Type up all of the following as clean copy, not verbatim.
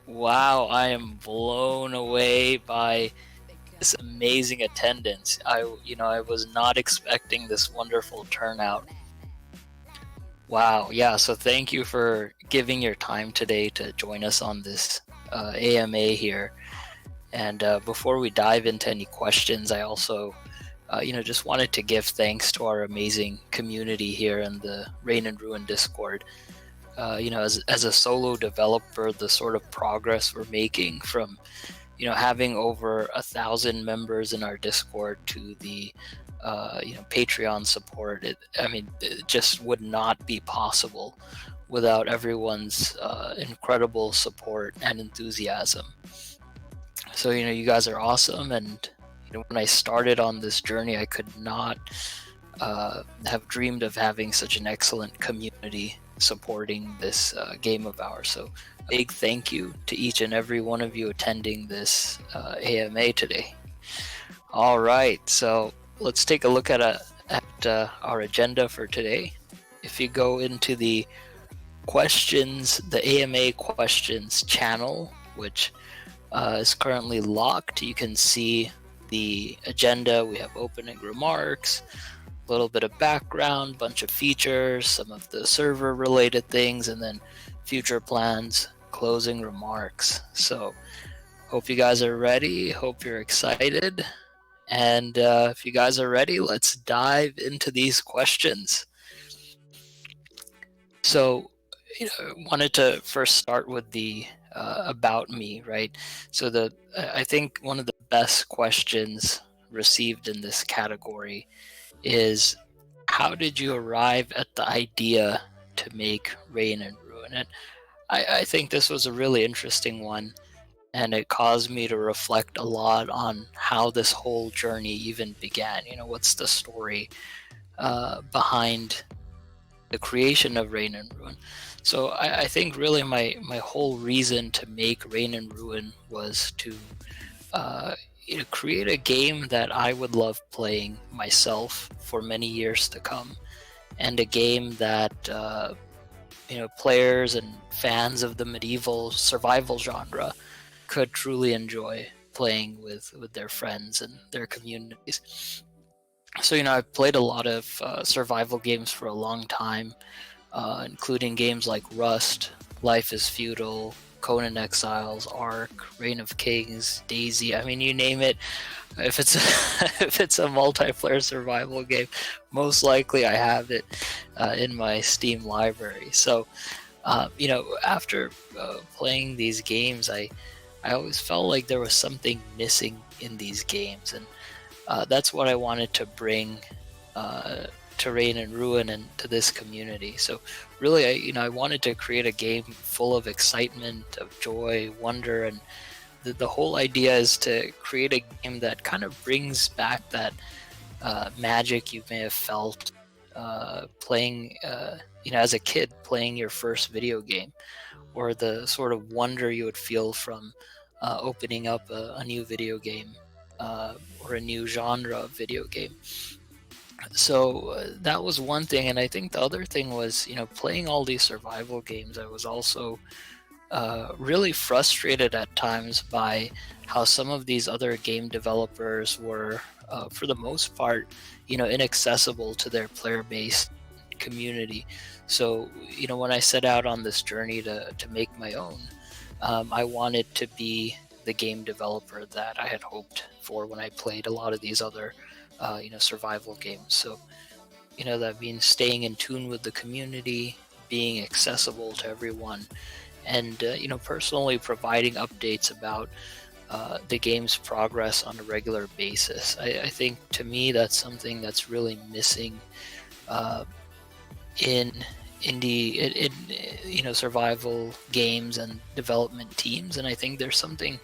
Wow, I am blown away by this amazing attendance. I was not expecting this wonderful turnout. Wow, yeah, so thank you for giving your time today to join us on this AMA here. And before we dive into any questions, I also, just wanted to give thanks to our amazing community here in the Rain and Ruin Discord. As a solo developer, the sort of progress we're making from having over 1,000 members in our Discord to the Patreon support. It just would not be possible without everyone's incredible support and enthusiasm. So you guys are awesome, and when I started on this journey, I could not have dreamed of having such an excellent community supporting this game of ours. So a big thank you to each and every one of you attending this AMA today. All right, so let's take a look at our agenda for today. If you go into the questions, the AMA questions channel, which is currently locked, you can see the agenda. We have opening remarks, a little bit of background, bunch of features, some of the server related things, and then future plans, closing remarks. So hope you guys are ready, hope you're excited, and if you guys are ready, let's dive into these questions. So I wanted to first start with the about me, right? So I think one of the best questions received in this category is, how did you arrive at the idea to make Rain and Ruin? And I think this was a really interesting one, and it caused me to reflect a lot on how this whole journey even began. What's the story behind the creation of Rain and Ruin? So I think really my whole reason to make Rain and Ruin was to create a game that I would love playing myself for many years to come, and a game that players and fans of the medieval survival genre could truly enjoy playing with their friends and their communities. So I've played a lot of survival games for a long time, including games like Rust, Life is Feudal, Conan Exiles, Ark, Reign of Kings, Daisy. I mean, you name it. If it's if it's a multiplayer survival game, most likely I have it in my Steam library. So, after playing these games, I always felt like there was something missing in these games, and that's what I wanted to bring to Rain and Ruin and to this community. So really, I wanted to create a game full of excitement, of joy, wonder, and the whole idea is to create a game that kind of brings back that magic you may have felt playing, as a kid playing your first video game, or the sort of wonder you would feel from opening up a new video game or a new genre of video game. So that was one thing, and I think the other thing was, playing all these survival games, I was also really frustrated at times by how some of these other game developers were, for the most part, inaccessible to their player-based community. So, when I set out on this journey to make my own, I wanted to be the game developer that I had hoped for when I played a lot of these other survival games. So that means staying in tune with the community, being accessible to everyone, and personally providing updates about the game's progress on a regular basis. I think, to me, that's something that's really missing in survival games and development teams. And I think there's something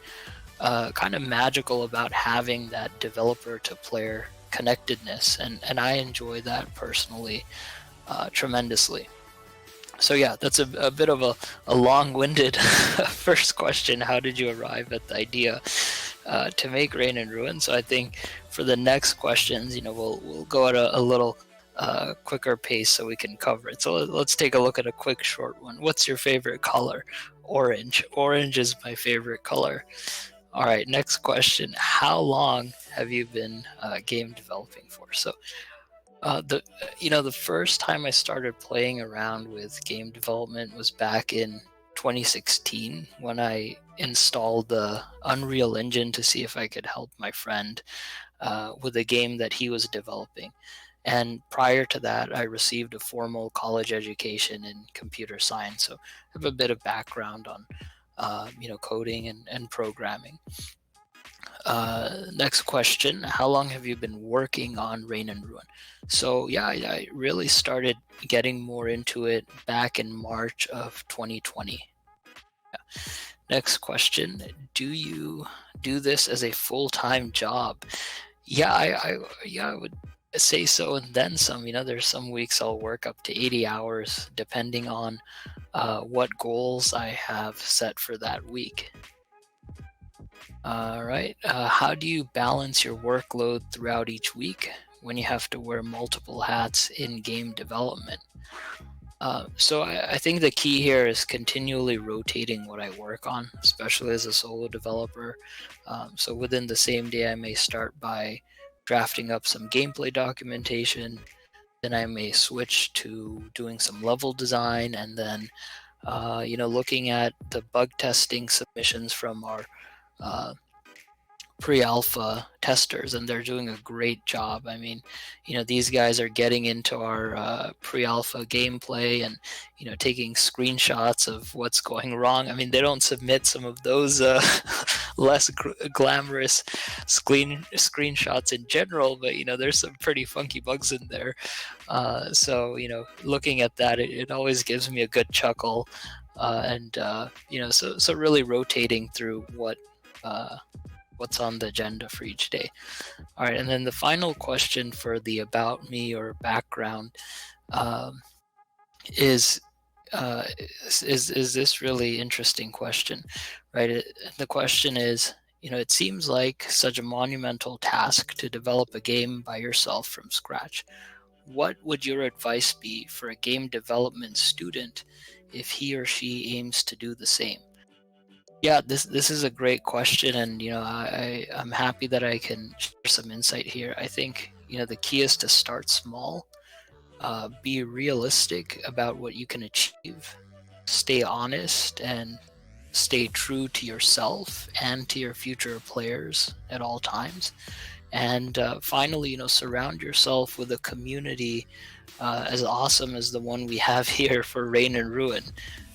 kind of magical about having that developer to player connectedness, and I enjoy that personally tremendously. So yeah, that's a bit of a long-winded first question. How did you arrive at the idea to make Rain and Ruin? So I think for the next questions, we'll go at a little quicker pace so we can cover it. So let's take a look at a quick short one. What's your favorite color? Orange. Orange is my favorite color. All right, next question. How long have you been game developing for? So the first time I started playing around with game development was back in 2016 when I installed the Unreal Engine to see if I could help my friend with a game that he was developing. And prior to that, I received a formal college education in computer science, so I have a bit of background on coding and programming. Next question. How long have you been working on Reign and Ruin? So yeah, I really started getting more into it back in March of 2020. Yeah. Next question. Do you do this as a full-time job? Yeah, I would say so, and then some. There's some weeks I'll work up to 80 hours depending on what goals I have set for that week. All right. How do you balance your workload throughout each week when you have to wear multiple hats in game development? So I think the key here is continually rotating what I work on, especially as a solo developer. So within the same day, I may start by drafting up some gameplay documentation. Then I may switch to doing some level design, and then looking at the bug testing submissions from our pre-alpha testers, and they're doing a great job. I mean, these guys are getting into our pre-alpha gameplay and taking screenshots of what's going wrong. I mean, they don't submit some of those less glamorous screenshots in general, but there's some pretty funky bugs in there. So looking at that, it always gives me a good chuckle, so really rotating through what's on the agenda for each day. All right, and then the final question for the about me or background is this really interesting question, right? The question is, it seems like such a monumental task to develop a game by yourself from scratch. What would your advice be for a game development student if he or she aims to do the same? Yeah, this is a great question, and I'm happy that I can share some insight here. I think the key is to start small, be realistic about what you can achieve, stay honest, and stay true to yourself and to your future players at all times. And finally, surround yourself with a community as awesome as the one we have here for Reign and Ruin.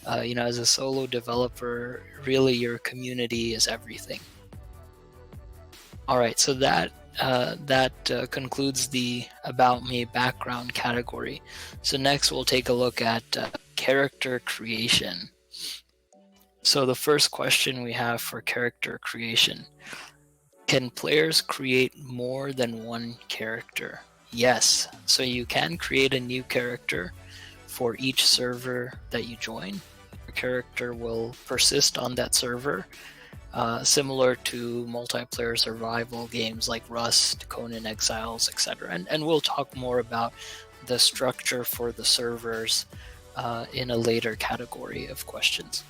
As a solo developer, really your community is everything. All right, so that concludes the About Me background category. So next we'll take a look at character creation. So the first question we have for character creation: can players create more than one character? Yes, so you can create a new character for each server that you join. Your character will persist on that server, similar to multiplayer survival games like Rust, Conan Exiles, etc. And we'll talk more about the structure for the servers in a later category of questions.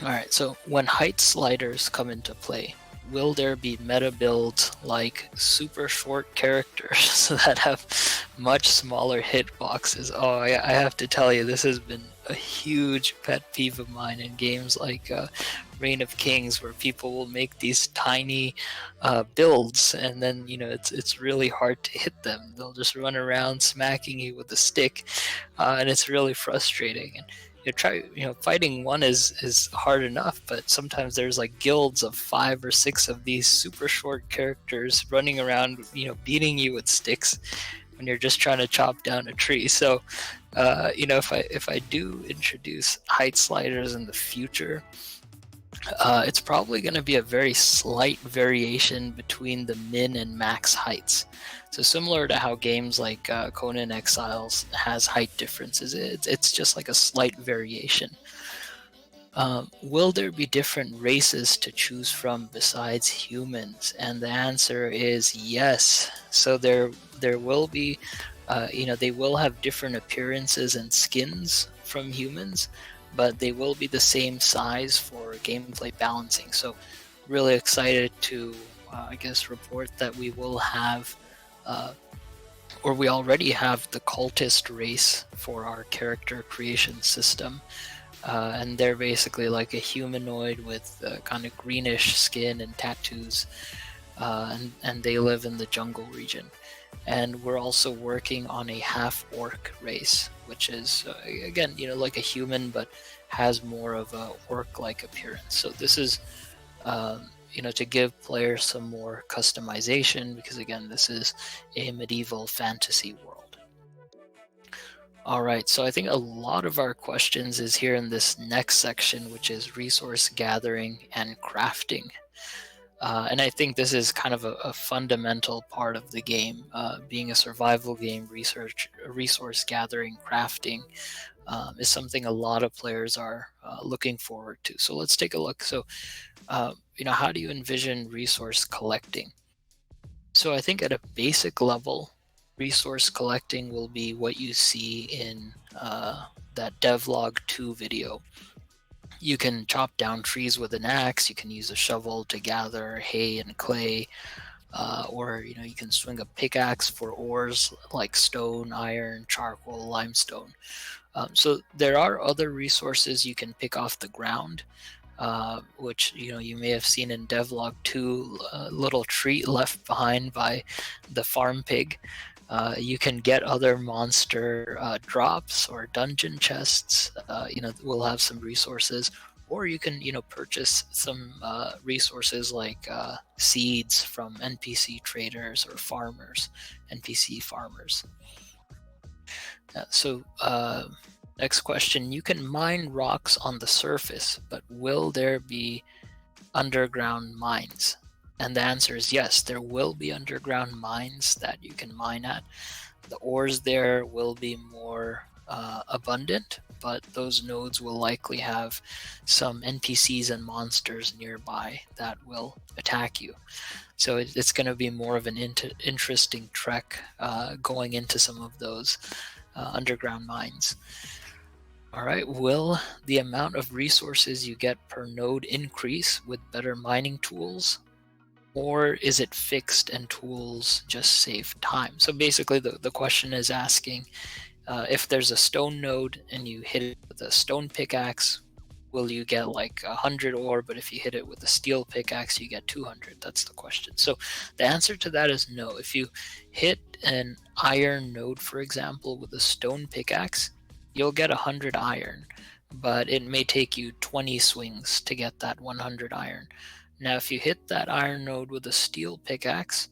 All right, so when height sliders come into play, will there be meta builds like super short characters that have much smaller hitboxes? Oh, I have to tell you, this has been a huge pet peeve of mine in games like Reign of Kings, where people will make these tiny builds, and then it's really hard to hit them. They'll just run around smacking you with a stick, and it's really frustrating. And fighting one is hard enough, but sometimes there's like guilds of 5 or 6 of these super short characters running around, beating you with sticks when you're just trying to chop down a tree. So, if I do introduce height sliders in the future, it's probably going to be a very slight variation between the min and max heights. So similar to how games like Conan Exiles has height differences, it's just like a slight variation. Will there be different races to choose from besides humans? And the answer is yes. So there will be They will have different appearances and skins from humans, but they will be the same size for gameplay balancing. So, really excited to, I guess, report that we will have, uh, or we already have the cultist race for our character creation system. And they're basically like a humanoid with kind of greenish skin and tattoos, and they live in the jungle region. And we're also working on a half orc race, which is again, like a human, but has more of a orc-like appearance. So this is, to give players some more customization, because again, this is a medieval fantasy world. All right, so I think a lot of our questions is here in this next section, which is resource gathering and crafting. And I think this is kind of a fundamental part of the game. Being a survival game, resource gathering, crafting is something a lot of players are looking forward to. So let's take a look. So, how do you envision resource collecting? So I think at a basic level, resource collecting will be what you see in that devlog 2 video. You can chop down trees with an axe. You can use a shovel to gather hay and clay, or you can swing a pickaxe for ores like stone, iron, charcoal, limestone. So there are other resources you can pick off the ground, which you may have seen in devlog 2, a little treat left behind by the farm pig. You can get other monster drops or dungeon chests. We'll have some resources, or you can purchase some resources like seeds from NPC traders or farmers, NPC farmers. Next question: you can mine rocks on the surface, but will there be underground mines? And the answer is yes, there will be underground mines that you can mine at. The ores there will be more abundant, but those nodes will likely have some NPCs and monsters nearby that will attack you. So it's going to be more of an interesting trek going into some of those underground mines. All right, will the amount of resources you get per node increase with better mining tools? Or is it fixed and tools just save time? So basically the question is asking, if there's a stone node and you hit it with a stone pickaxe, will you get like 100 ore, but if you hit it with a steel pickaxe, you get 200? That's the question. So the answer to that is no. If you hit an iron node, for example, with a stone pickaxe, you'll get 100 iron, but it may take you 20 swings to get that 100 iron. Now, if you hit that iron node with a steel pickaxe,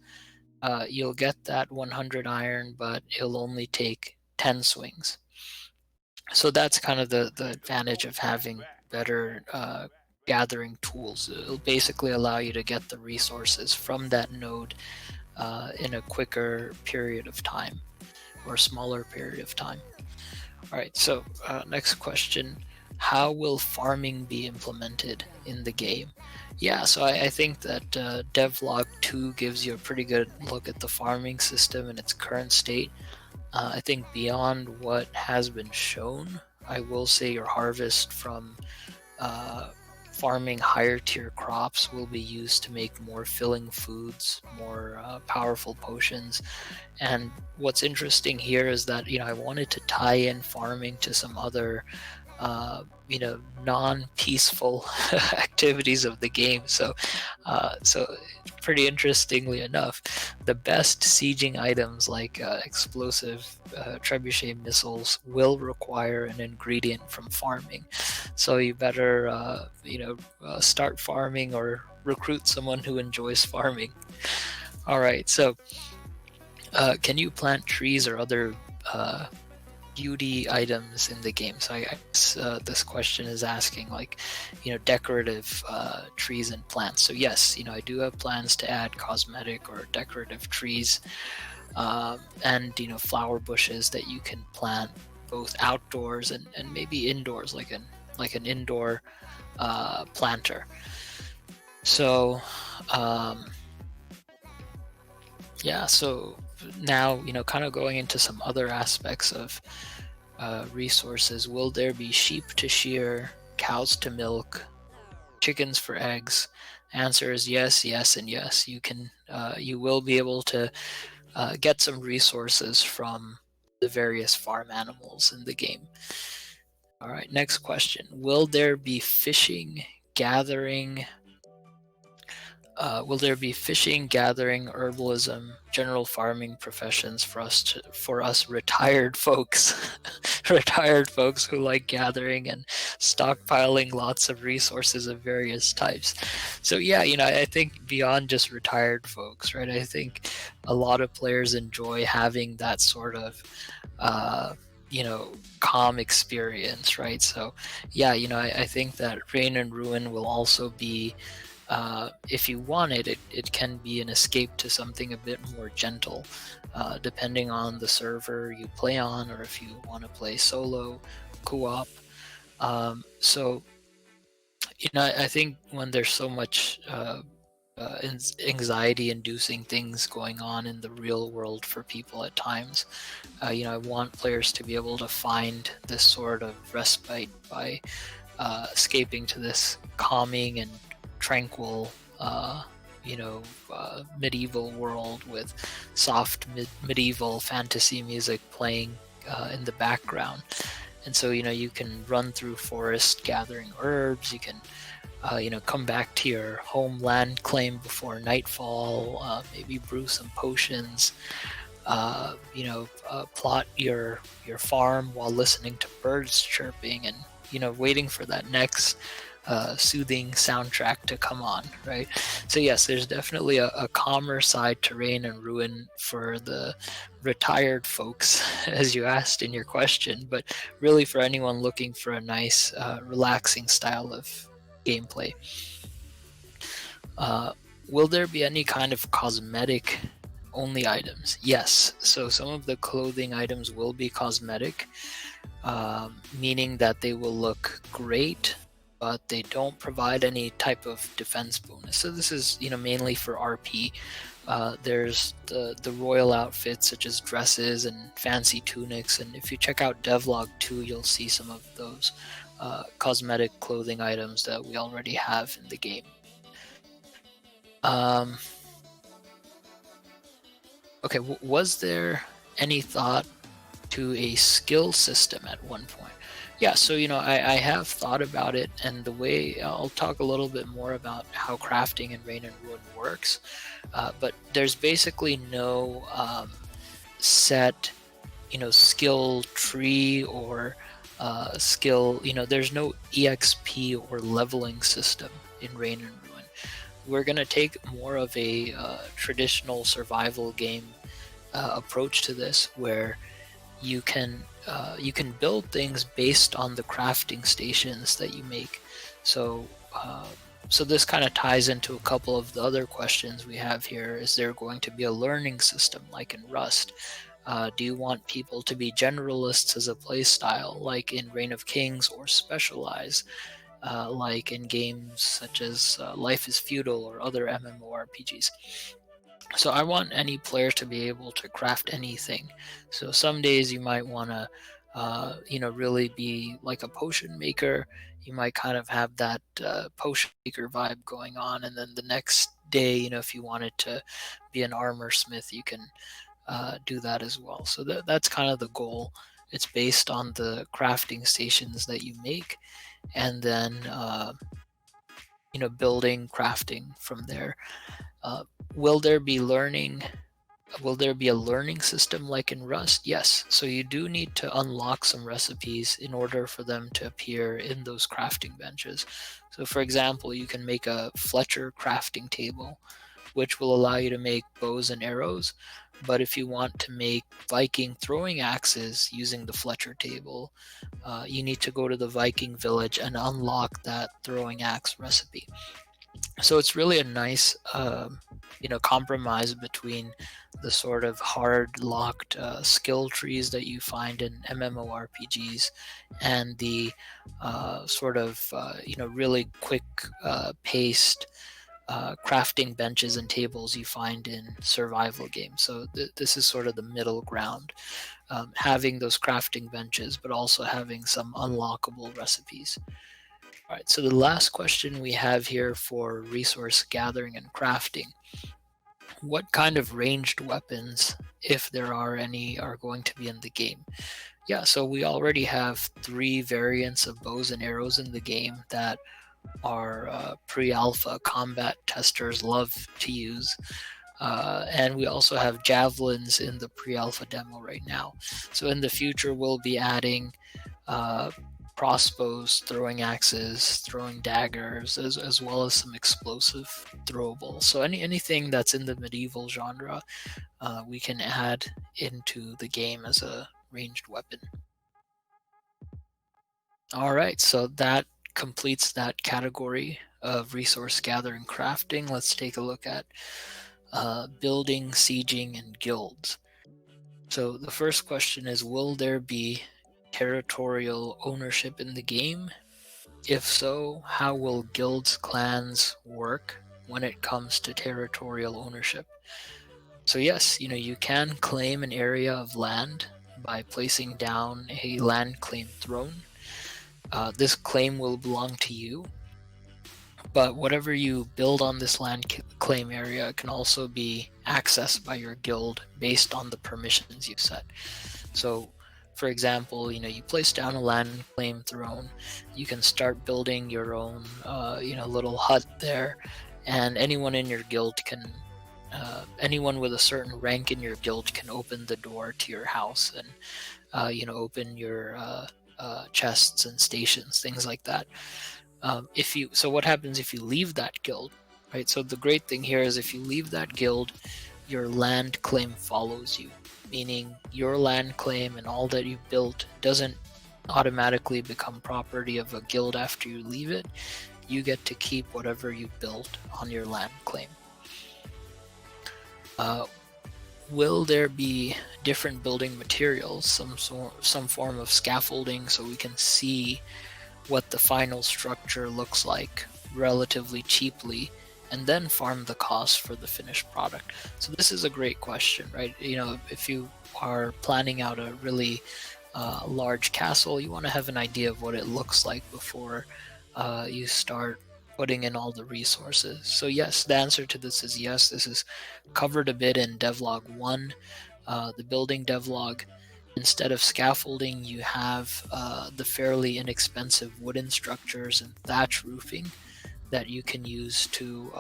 you'll get that 100 iron, but it'll only take 10 swings. So that's kind of the advantage of having better gathering tools. It'll basically allow you to get the resources from that node in a quicker period of time, or a smaller period of time. All right, so next question: how will farming be implemented in the game? Yeah, so I think that devlog 2 gives you a pretty good look at the farming system in its current state. I think beyond what has been shown, I will say your harvest from farming higher tier crops will be used to make more filling foods, more powerful potions. And what's interesting here is that I wanted to tie in farming to some other non-peaceful activities of the game. So pretty interestingly enough, the best sieging items like explosive trebuchet missiles will require an ingredient from farming. So you better start farming or recruit someone who enjoys farming. All right, so can you plant trees or other beauty items in the game? So I guess this question is asking decorative trees and plants. So yes, I do have plans to add cosmetic or decorative trees, and flower bushes that you can plant both outdoors and maybe indoors, like an indoor planter. So now, kind of going into some other aspects of resources. Will there be sheep to shear, cows to milk, chickens for eggs? Answer is yes, yes, and yes. You will be able to get some resources from the various farm animals in the game. All right, next question. Will there be fishing, gathering, herbalism, general farming professions for us retired folks, retired folks who like gathering and stockpiling lots of resources of various types? So yeah, I think beyond just retired folks, right? I think a lot of players enjoy having that sort of uh, calm experience, right? So yeah, I think that Reign and Ruin will also be, if you want it can be an escape to something a bit more gentle, depending on the server you play on, or if you want to play solo, co-op. So, I think when there's so much anxiety-inducing things going on in the real world for people at times, I want players to be able to find this sort of respite by escaping to this calming and tranquil, medieval world with soft medieval fantasy music playing in the background. And so, you can run through forest gathering herbs. You can, come back to your homeland claim before nightfall. Maybe brew some potions. Plot your farm while listening to birds chirping, and waiting for that next soothing soundtrack to come on, right? So yes, there's definitely a calmer side to Reign and Ruin for the retired folks, as you asked in your question, but really for anyone looking for a nice, relaxing style of gameplay. Will there be any kind of cosmetic only items? Yes. So some of the clothing items will be cosmetic, meaning that they will look great, but they don't provide any type of defense bonus. So this is, mainly for RP. There's the royal outfits, such as dresses and fancy tunics, and if you check out Devlog 2, you'll see some of those cosmetic clothing items that we already have in the game. Okay, was there any thought to a skill system at one point? Yeah, so I have thought about it, and the way I'll talk a little bit more about how crafting in Reign and Ruin works. But there's basically no set, skill tree or skill. There's no EXP or leveling system in Reign and Ruin. We're gonna take more of a traditional survival game approach to this, where you can build things based on the crafting stations that you make. So this kind of ties into a couple of the other questions we have here. Is there going to be a learning system like in Rust? Do you want people to be generalists as a playstyle, like in Reign of Kings, or specialize, like in games such as Life is Feudal or other MMORPGs? So I want any player to be able to craft anything. So some days you might want to, really be like a potion maker. You might kind of have that potion maker vibe going on, and then the next day, if you wanted to be an armor smith, you can do that as well. So that's kind of the goal. It's based on the crafting stations that you make, and then building crafting from there. Will there be learning? Will there be a learning system like in Rust? Yes. So you do need to unlock some recipes in order for them to appear in those crafting benches. So for example, you can make a Fletcher crafting table, which will allow you to make bows and arrows. But if you want to make Viking throwing axes using the Fletcher table, you need to go to the Viking village and unlock that throwing axe recipe. So it's really a nice, compromise between the sort of hard locked skill trees that you find in MMORPGs and the sort of really quick paced crafting benches and tables you find in survival games. So this is sort of the middle ground, having those crafting benches, but also having some unlockable recipes. All right, so the last question we have here for resource gathering and crafting: what kind of ranged weapons, if there are any, are going to be in the game? Yeah, so we already have 3 variants of bows and arrows in the game that our pre-alpha combat testers love to use. And we also have javelins in the pre-alpha demo right now. So in the future, we'll be adding uh, crossbows, throwing axes, throwing daggers, as well as some explosive throwables. So anything that's in the medieval genre, we can add into the game as a ranged weapon. All right, so that completes that category of resource gathering crafting. Let's take a look at building, sieging, and guilds. So the first question is, will there be territorial ownership in the game? If so, how will guilds, clans work when it comes to territorial ownership? So yes, you can claim an area of land by placing down a land claim throne. This claim will belong to you, but whatever you build on this land claim area can also be accessed by your guild based on the permissions you set. So, for example, you place down a land claim throne, you can start building your own, little hut there, and anyone in your guild can, anyone with a certain rank in your guild can open the door to your house and, open your chests and stations, things like that. So what happens if you leave that guild, right? So the great thing here is if you leave that guild, your land claim follows you, meaning your land claim and all that you've built doesn't automatically become property of a guild after you leave it. You get to keep whatever you built on your land claim. Will there be different building materials, some form of scaffolding, so we can see what the final structure looks like relatively cheaply, and then farm the cost for the finished product? So this is a great question, right? If you are planning out a really large castle, you want to have an idea of what it looks like before you start putting in all the resources. So yes, the answer to this is yes. This is covered a bit in devlog 1, the building devlog. Instead of scaffolding, you have the fairly inexpensive wooden structures and thatch roofing that you can use to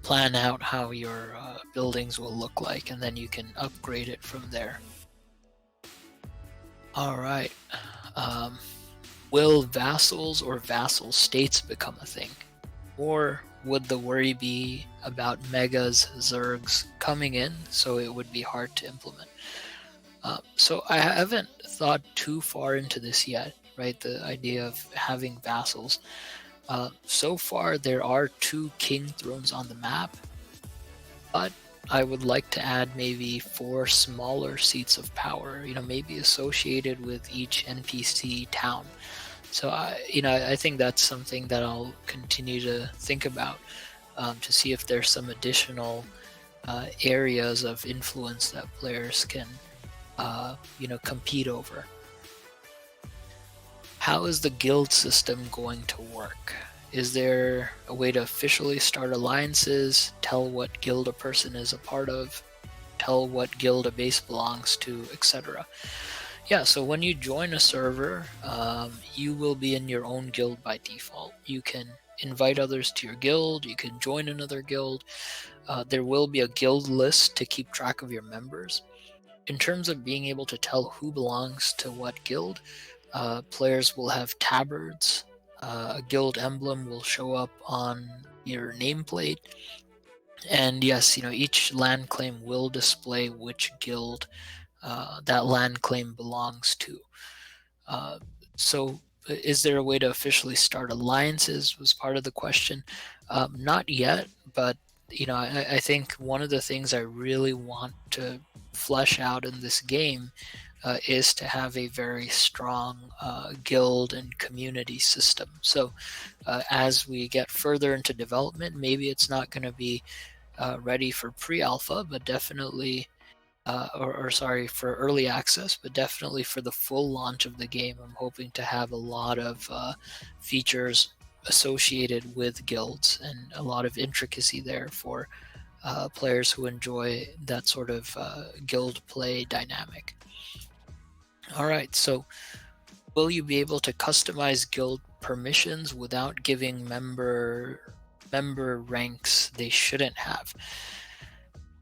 plan out how your buildings will look like, and then you can upgrade it from there. All right. Will vassals or vassal states become a thing? Or would the worry be about megas, zergs coming in, so it would be hard to implement? So I haven't thought too far into this yet, right? The idea of having vassals. So far, there are 2 king thrones on the map, but I would like to add maybe 4 smaller seats of power, maybe associated with each NPC town. So I think that's something that I'll continue to think about, to see if there's some additional areas of influence that players can compete over. How is the guild system going to work? Is there a way to officially start alliances, tell what guild a person is a part of, tell what guild a base belongs to, etc.? Yeah, so when you join a server, you will be in your own guild by default. You can invite others to your guild, you can join another guild. There will be a guild list to keep track of your members. In terms of being able to tell who belongs to what guild, players will have tabards. A guild emblem will show up on your nameplate. And yes, each land claim will display which guild that land claim belongs to. So is there a way to officially start alliances, was part of the question. Not yet, but I think one of the things I really want to flesh out in this game is to have a very strong guild and community system. So as we get further into development, maybe it's not going to be ready for pre-alpha, but definitely, or sorry, for early access, but definitely for the full launch of the game, I'm hoping to have a lot of features associated with guilds and a lot of intricacy there for players who enjoy that sort of guild play dynamic. All right, so will you be able to customize guild permissions without giving member ranks they shouldn't have?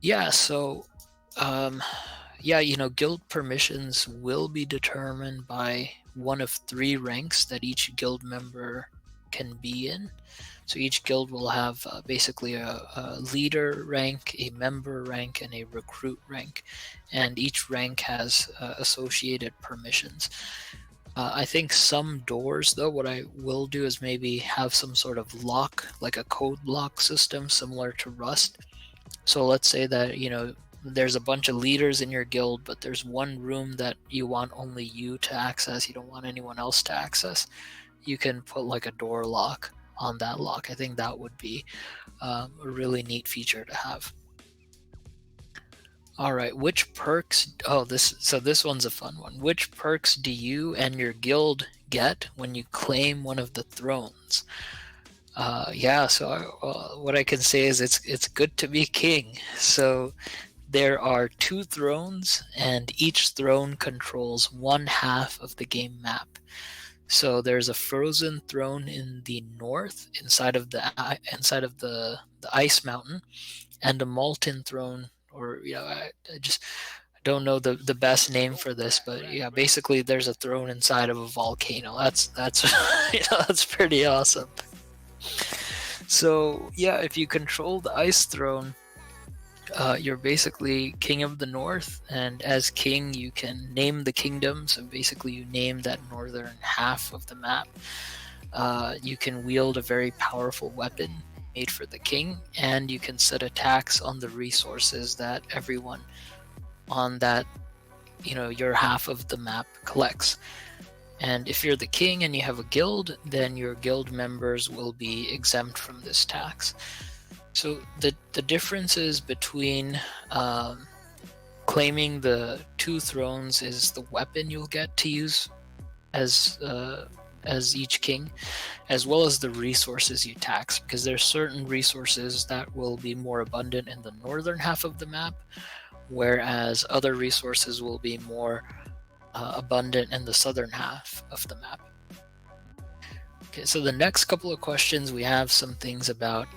Yeah, so yeah, guild permissions will be determined by one of 3 ranks that each guild member can be in. So each guild will have basically a leader rank, a member rank, and a recruit rank, and each rank has associated permissions. I think some doors, though, what I will do is maybe have some sort of lock, like a code lock system similar to Rust. So let's say that, there's a bunch of leaders in your guild, but there's one room that you want only you to access. You don't want anyone else to access. You can put like a door lock on that lock. I think that would be a really neat feature to have. All right, which perks? Oh, this one's a fun one. Which perks do you and your guild get when you claim one of the thrones? Yeah, so what I can say is it's good to be king. So there are 2 thrones, and each throne controls 1/2 of the game map. So there's a frozen throne in the north, inside of the ice mountain, and a molten throne, or I just don't know the best name for this, but yeah, basically there's a throne inside of a volcano. That's that's pretty awesome. So yeah, if you control the ice throne, you're basically king of the north, and as king you can name the kingdom. So basically you name that northern half of the map. You can wield a very powerful weapon made for the king, and you can set attacks on the resources that everyone on that your half of the map collects. And if you're the king and you have a guild, then your guild members will be exempt from this tax. So the differences between claiming the 2 thrones is the weapon you'll get to use as each king, as well as the resources you tax, because there's certain resources that will be more abundant in the northern half of the map, whereas other resources will be more abundant in the southern half of the map. Okay, so the next couple of questions, we have some things about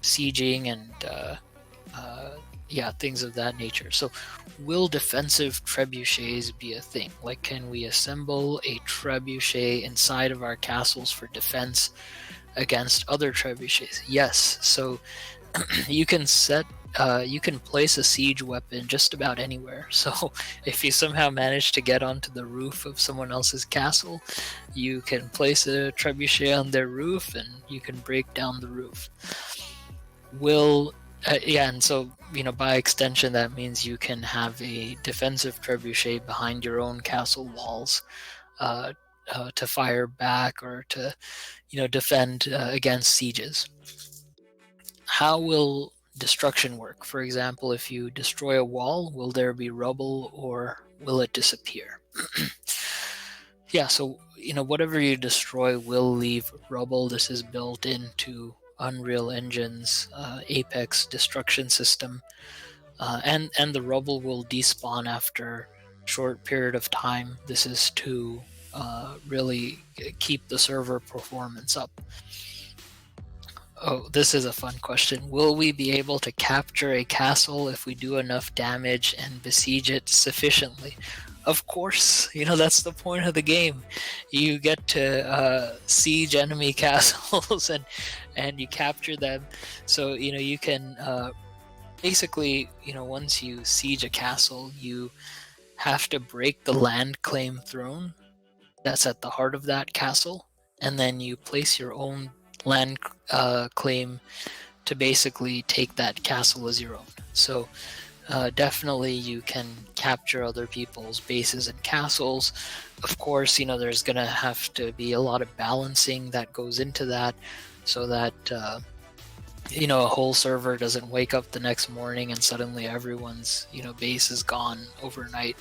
sieging and things of that nature. So will defensive trebuchets be a thing? Like, can we assemble a trebuchet inside of our castles for defense against other trebuchets? Yes. So you can place a siege weapon just about anywhere. So if you somehow manage to get onto the roof of someone else's castle, you can place a trebuchet on their roof and you can break down the roof. And so by extension that means you can have a defensive trebuchet behind your own castle walls to fire back or to defend against sieges. How will destruction work? For example, if you destroy a wall, will there be rubble or will it disappear? Yeah, so whatever you destroy will leave rubble. This is built into Unreal Engine's Apex destruction system, and the rubble will despawn after a short period of time. This is to really keep the server performance up. Oh, this is a fun question. Will we be able to capture a castle if we do enough damage and besiege it sufficiently? Of course, that's the point of the game. You get to siege enemy castles and you capture them. So you can basically once you siege a castle, you have to break the land claim throne that's at the heart of that castle, and then you place your own land claim to basically take that castle as your own. So Definitely, you can capture other people's bases and castles. Of course, there's going to have to be a lot of balancing that goes into that so that, a whole server doesn't wake up the next morning and suddenly everyone's, base is gone overnight.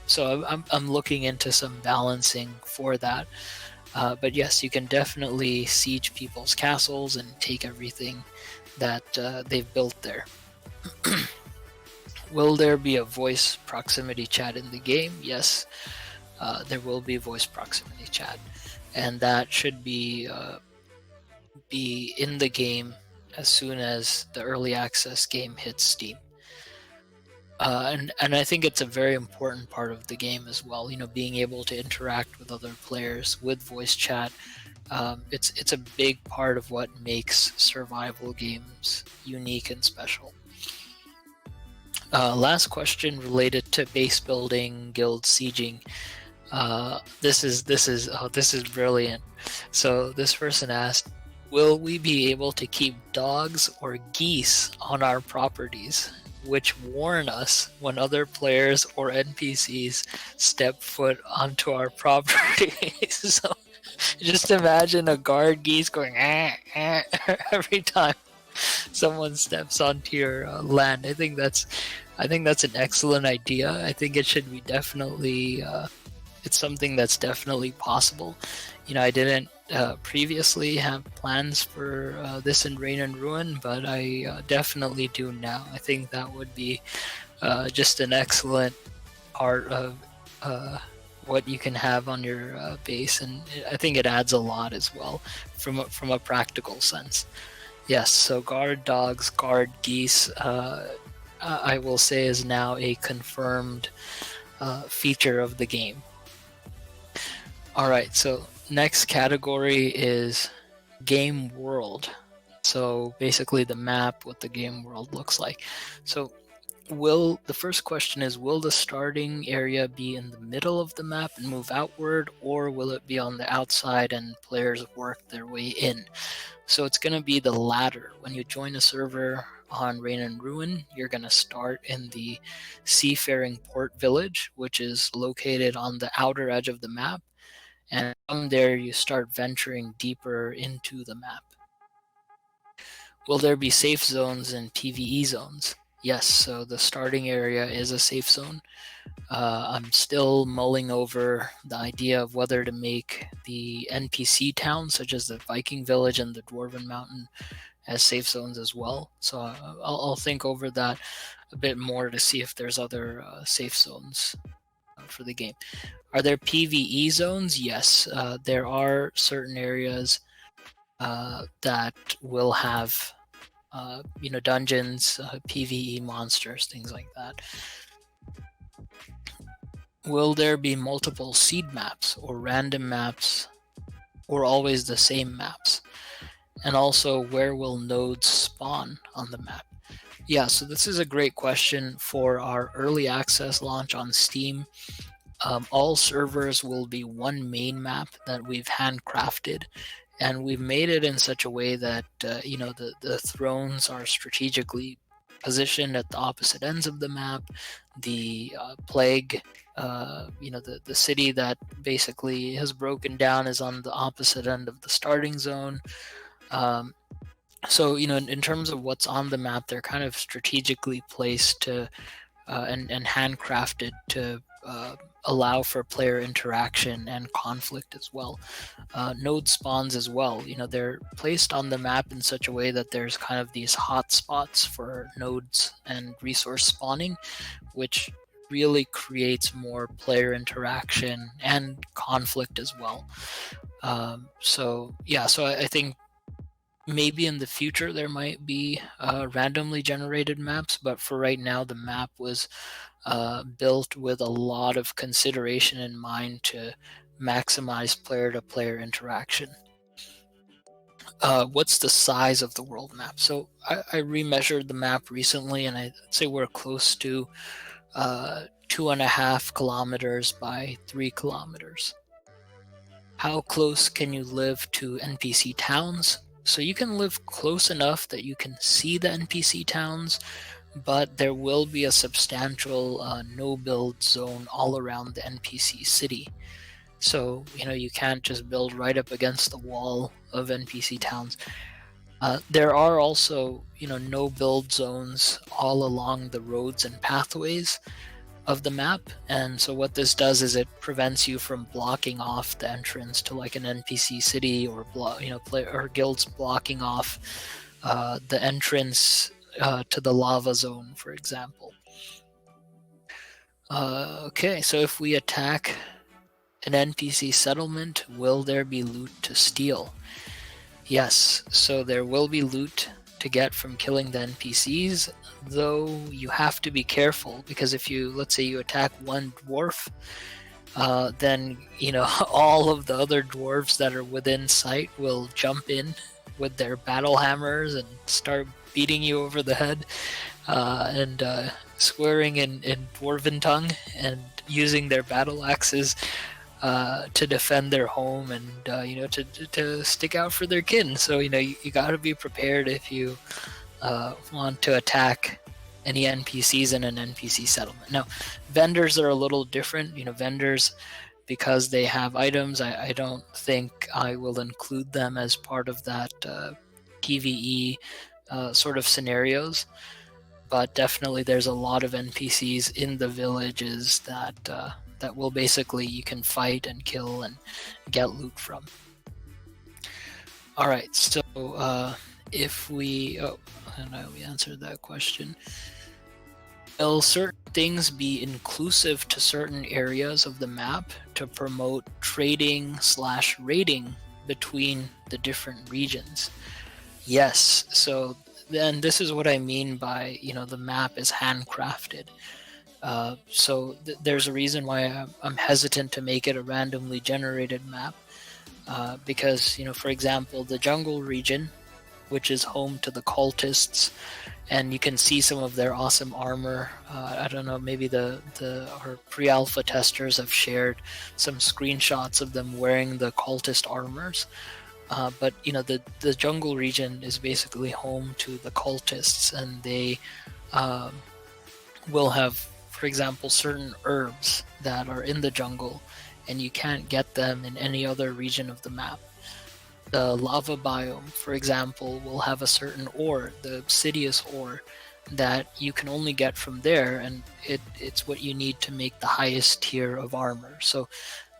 So I'm looking into some balancing for that. But yes, you can definitely siege people's castles and take everything that they've built there. Will there be a voice proximity chat in the game? Yes, there will be voice proximity chat, and that should be in the game as soon as the early access game hits Steam. And I think it's a very important part of the game as well. Being able to interact with other players with voice chat. It's a big part of what makes survival games unique and special. Last question related to base building, guild sieging. This is brilliant. So this person asked, will we be able to keep dogs or geese on our properties, which warn us when other players or NPCs step foot onto our property? So just imagine a guard geese going every time someone steps onto your land. I think that's an excellent idea. I think it should be definitely. It's something that's definitely possible. I didn't previously have plans for this in Reign and Ruin, but I definitely do now. I think that would be just an excellent part of what you can have on your base, and I think it adds a lot as well from a practical sense. Yes, so guard dogs, guard geese, I will say is now a confirmed feature of the game. All right, so next category is game world. So basically the map, what the game world looks like. So the first question is, will the starting area be in the middle of the map and move outward, or will it be on the outside and players work their way in? So it's going to be the latter. When you join a server on Reign and Ruin, you're going to start in the Seafaring Port Village, which is located on the outer edge of the map. And from there, you start venturing deeper into the map. Will there be safe zones and PvE zones? Yes, so the starting area is a safe zone. I'm still mulling over the idea of whether to make the NPC towns, such as the Viking Village and the Dwarven Mountain, as safe zones as well. So I'll think over that a bit more to see if there's other safe zones for the game. Are there PvE zones? Yes, there are certain areas that will have dungeons, PvE monsters, things like that. Will there be multiple seed maps or random maps, or always the same maps? And also, where will nodes spawn on the map? Yeah, so this is a great question for our early access launch on Steam. All servers will be one main map that we've handcrafted, and we've made it in such a way that the thrones are strategically positioned at the opposite ends of the map. The plague, the city that basically has broken down is on the opposite end of the starting zone. So in terms of what's on the map, they're kind of strategically placed to and handcrafted to allow for player interaction and conflict as well. Node spawns as well. They're placed on the map in such a way that there's kind of these hot spots for nodes and resource spawning, which really creates more player interaction and conflict as well. So I think maybe in the future there might be randomly generated maps, but for right now the map was built with a lot of consideration in mind to maximize player-to-player interaction. What's the size of the world map? So I remeasured the map recently, and I'd say we're close to 2.5 kilometers by 3 kilometers. How close can you live to NPC towns? So you can live close enough that you can see the NPC towns, but there will be a substantial no build zone all around the NPC city. So, you can't just build right up against the wall of NPC towns. There are also, no build zones all along the roads and pathways of the map. And so what this does is it prevents you from blocking off the entrance to like an NPC city, or or guilds blocking off the entrance to the lava zone, for example. Okay, so if we attack an NPC settlement, will there be loot to steal? Yes, so there will be loot to get from killing the NPCs, though you have to be careful, because if let's say you attack one dwarf, then all of the other dwarves that are within sight will jump in with their battle hammers and start beating you over the head, and swearing in dwarven tongue, and using their battle axes to defend their home, and to stick out for their kin. So you got to be prepared if you want to attack any NPCs in an NPC settlement. Now, vendors are a little different. Vendors, because they have items, I don't think I will include them as part of that PvE sort of scenarios. But definitely, there's a lot of NPCs in the villages that will basically, you can fight and kill and get loot from. All right, so if we we answered that question. Will certain things be inclusive to certain areas of the map to promote trading/raiding between the different regions? Yes. So then this is what I mean by the map is handcrafted. So there's a reason why I'm hesitant to make it a randomly generated map, because for example, the jungle region, which is home to the cultists, and you can see some of their awesome armor. I don't know, maybe our pre-alpha testers have shared some screenshots of them wearing the cultist armors. But the jungle region is basically home to the cultists, and they will have, for example, certain herbs that are in the jungle, and you can't get them in any other region of the map. The lava biome, for example, will have a certain ore, the obsidious ore, that you can only get from there, and it's what you need to make the highest tier of armor. So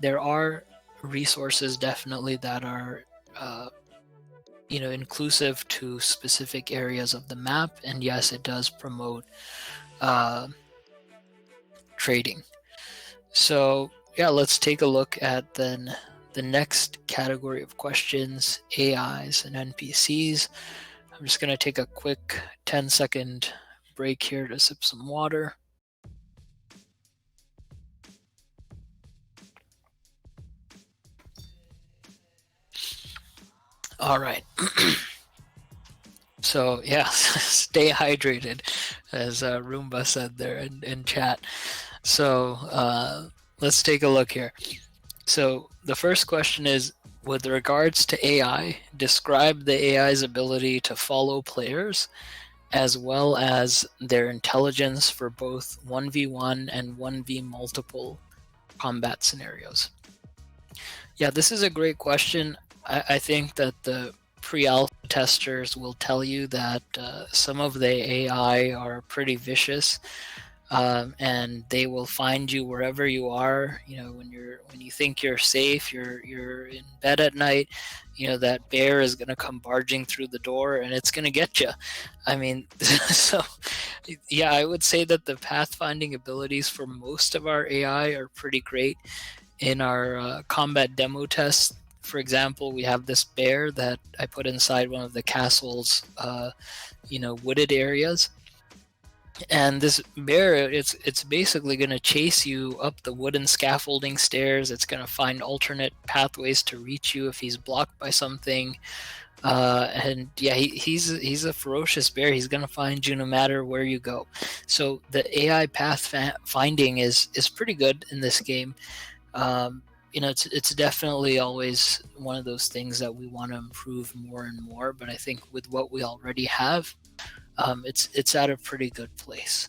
there are resources definitely that are inclusive to specific areas of the map, and yes, it does promote trading. So yeah, let's take a look at then the next category of questions: AIs and NPCs. I'm just going to take a quick 10-second break here to sip some water. All right. So yeah, stay hydrated, as Roomba said there in chat. So let's take a look here. So the first question is, with regards to AI, describe the AI's ability to follow players, as well as their intelligence for both 1v1 and 1v multiple combat scenarios. Yeah, this is a great question. I think that the pre-alpha testers will tell you that some of the AI are pretty vicious. And they will find you wherever you are. When you think you're safe, you're in bed at night, that bear is going to come barging through the door, and it's going to get you. I mean, so yeah, I would say that the pathfinding abilities for most of our AI are pretty great. In our combat demo test, for example, we have this bear that I put inside one of the castle's wooded areas. And this bear, it's basically going to chase you up the wooden scaffolding stairs. It's going to find alternate pathways to reach you if he's blocked by something. And yeah, he's a ferocious bear. He's going to find you no matter where you go. So the AI path finding is pretty good in this game. It's definitely always one of those things that we want to improve more and more. But I think with what we already have, it's at a pretty good place.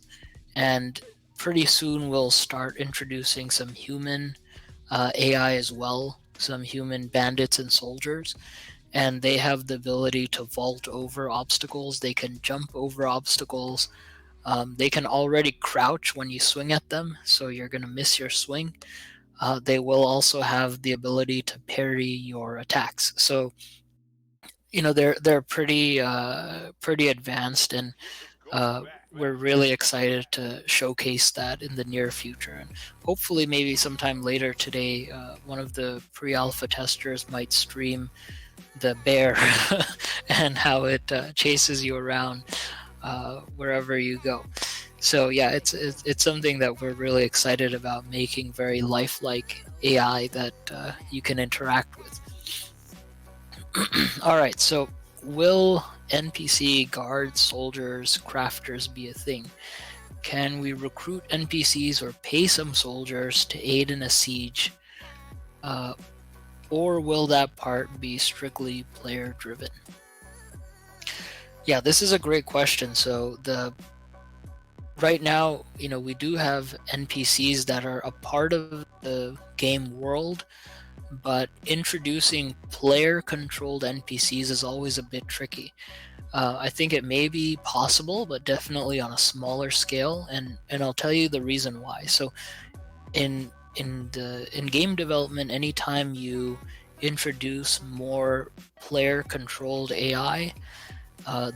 And pretty soon we'll start introducing some human AI as well, some human bandits and soldiers, and they have the ability to vault over obstacles. They can jump over obstacles. They can already crouch when you swing at them, so you're going to miss your swing. They will also have the ability to parry your attacks. So they're pretty advanced, and we're really excited to showcase that in the near future. And hopefully, maybe sometime later today, one of the pre-alpha testers might stream the bear and how it chases you around wherever you go. So yeah, it's something that we're really excited about, making very lifelike AI that you can interact with. All right, so will NPC guards, soldiers, crafters be a thing? Can we recruit NPCs or pay some soldiers to aid in a siege? Or will that part be strictly player driven? Yeah, this is a great question. So right now, we do have NPCs that are a part of the game world, but introducing player controlled NPCs is always a bit tricky. I think it may be possible, but definitely on a smaller scale, and I'll tell you the reason why. So in game development, anytime you introduce more player controlled AI,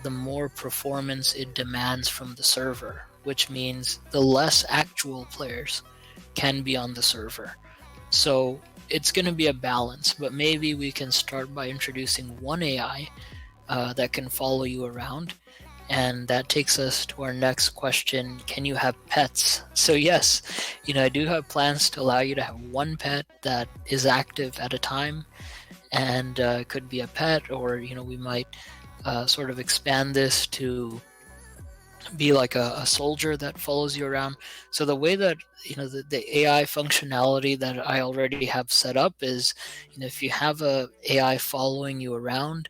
the more performance it demands from the server, which means the less actual players can be on the server. So it's going to be a balance, but maybe we can start by introducing one AI that can follow you around. And that takes us to our next question. Can you have pets? So yes, I do have plans to allow you to have one pet that is active at a time, and it could be a pet, or we might sort of expand this to be like a soldier that follows you around. So the way that the AI functionality that I already have set up is, if you have a AI following you around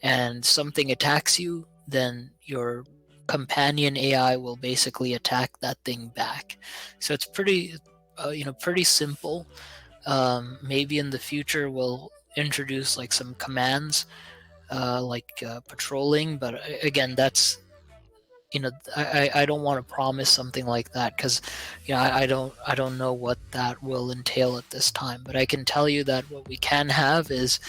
and something attacks you, then your companion AI will basically attack that thing back. So it's pretty simple. Maybe in the future we'll introduce like some commands, like patrolling, but again, that's I don't want to promise something like that, because I don't know what that will entail at this time. But I can tell you that what we can have is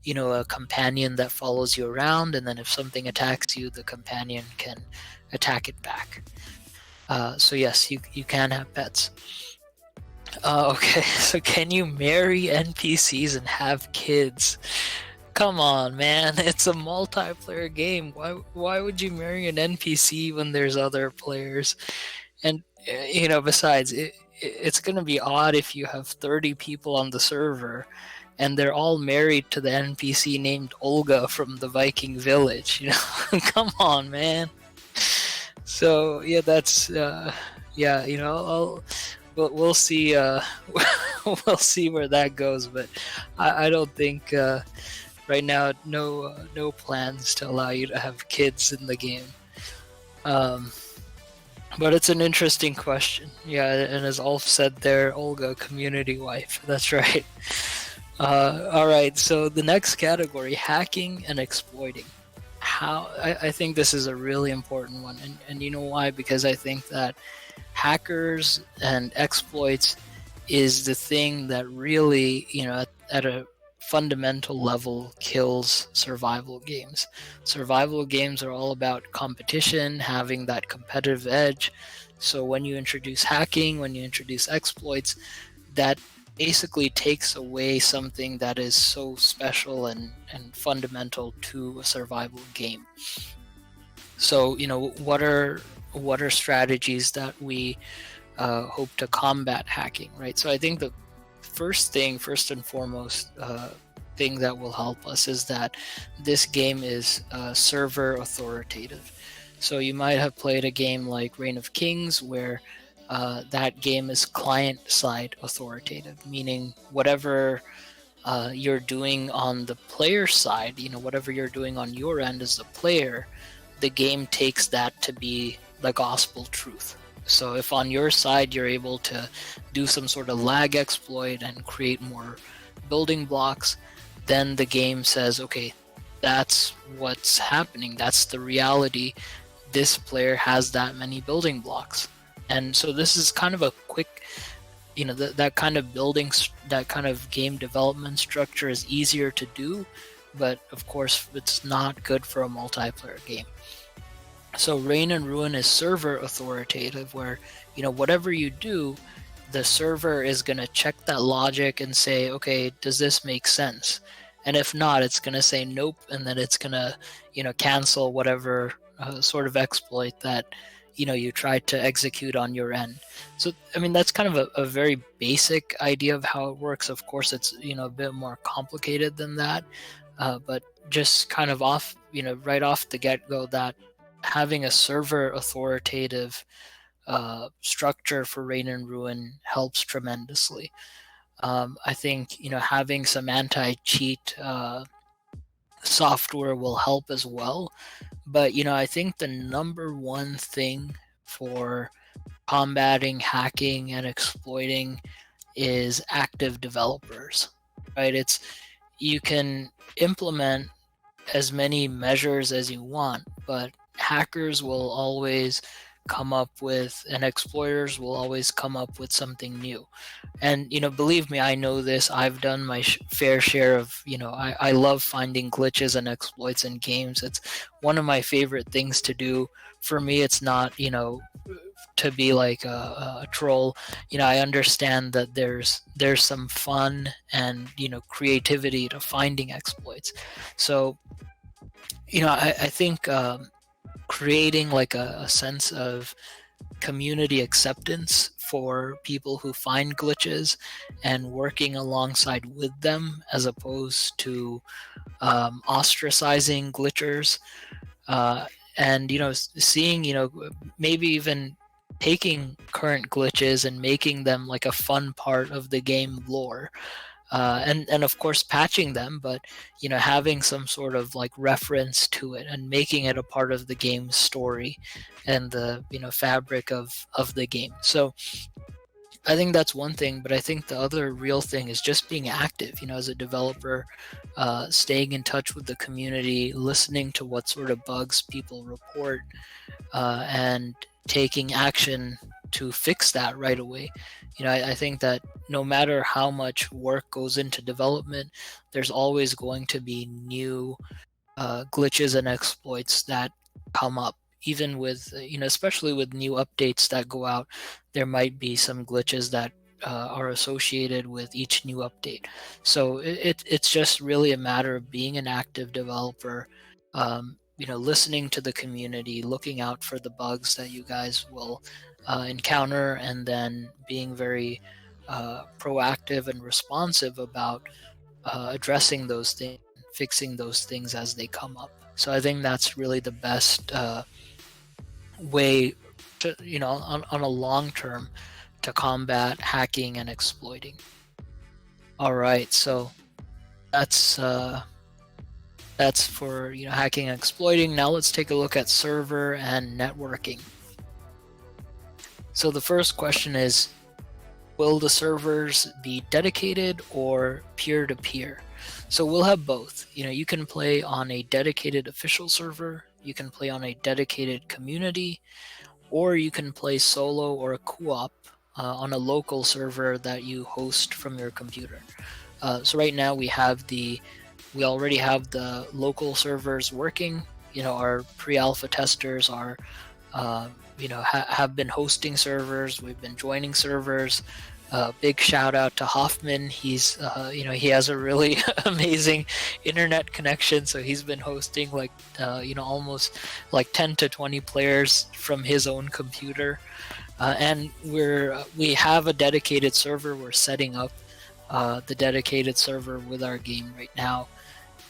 a companion that follows you around, and then if something attacks you, the companion can attack it back. So yes, you can have pets. Okay, so can you marry NPCs and have kids? Come on, man. It's a multiplayer game. Why would you marry an NPC when there's other players? And besides, it's going to be odd if you have 30 people on the server and they're all married to the NPC named Olga from the Viking village. Come on, man. So yeah, that's yeah. We'll see. We'll see where that goes, but I don't think. Right now, no plans to allow you to have kids in the game. But it's an interesting question. Yeah, and as Ulf said there, Olga, community wife. That's right. All right, so the next category, hacking and exploiting. I think this is a really important one, and you know why? Because I think that hackers and exploits is the thing that really, at a fundamental level kills survival games. Survival games are all about competition, having that competitive edge. So when you introduce hacking, when you introduce exploits, that basically takes away something that is so special and fundamental to a survival game. So, what are strategies that we hope to combat hacking, right? So I think the first and foremost thing that will help us is that this game is server authoritative. So you might have played a game like Reign of Kings, where that game is client-side authoritative, meaning whatever you're doing on the player side, whatever you're doing on your end as a player, the game takes that to be the gospel truth. So if on your side you're able to do some sort of lag exploit and create more building blocks, then the game says, okay, that's what's happening. That's the reality. This player has that many building blocks. And so this is kind of a quick, that kind of that kind of game development structure is easier to do, but of course it's not good for a multiplayer game. So Reign and Ruin is server authoritative, where whatever you do, the server is going to check that logic and say, okay, does this make sense? And if not, it's going to say nope, and then it's going to cancel whatever sort of exploit that you tried to execute on your end. So I mean, that's kind of a very basic idea of how it works. Of course, it's a bit more complicated than that, but just kind of right off the get-go, that having a server authoritative structure for Reign and Ruin helps tremendously. I think having some anti-cheat software will help as well. But I think the number one thing for combating hacking and exploiting is active developers, right? You can implement as many measures as you want, but hackers will always come up with, and exploiters will always come up with something new. And believe me, I know this. I've done my fair share of I love finding glitches and exploits in games. It's one of my favorite things to do. For me, it's not to be like a troll. I understand that there's some fun and creativity to finding exploits. So I think creating like a sense of community acceptance for people who find glitches and working alongside with them, as opposed to ostracizing glitchers, and seeing maybe even taking current glitches and making them like a fun part of the game lore. And of course patching them, but having some sort of like reference to it and making it a part of the game's story and the fabric of the game. So I think that's one thing, but I think the other real thing is just being active, as a developer, staying in touch with the community, listening to what sort of bugs people report, and taking action to fix that right away. I think that no matter how much work goes into development, there's always going to be new glitches and exploits that come up. Even with, especially with new updates that go out, there might be some glitches that are associated with each new update. So it's just really a matter of being an active developer, listening to the community, looking out for the bugs that you guys will encounter, and then being very proactive and responsive about addressing those things, fixing those things as they come up. So I think that's really the best way to, on a long term, to combat hacking and exploiting. All right, so that's for hacking and exploiting. Now let's take a look at server and networking. So the first question is, will the servers be dedicated or peer-to-peer? So we'll have both. You can play on a dedicated official server, you can play on a dedicated community, or you can play solo or a co-op on a local server that you host from your computer. So right now we already have the local servers working. Our pre-alpha testers are have been hosting servers. We've been joining servers. Big shout out to Hoffman. He's he has a really amazing internet connection, so he's been hosting like almost like 10 to 20 players from his own computer, and we have a dedicated server. We're setting up the dedicated server with our game right now,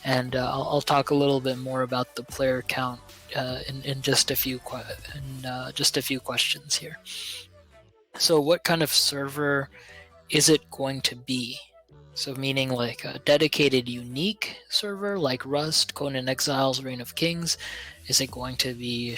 and I'll talk a little bit more about the player count in just a few questions here. So what kind of server is it going to be? So meaning like a dedicated unique server like Rust, Conan Exiles, Reign of Kings? Is it going to be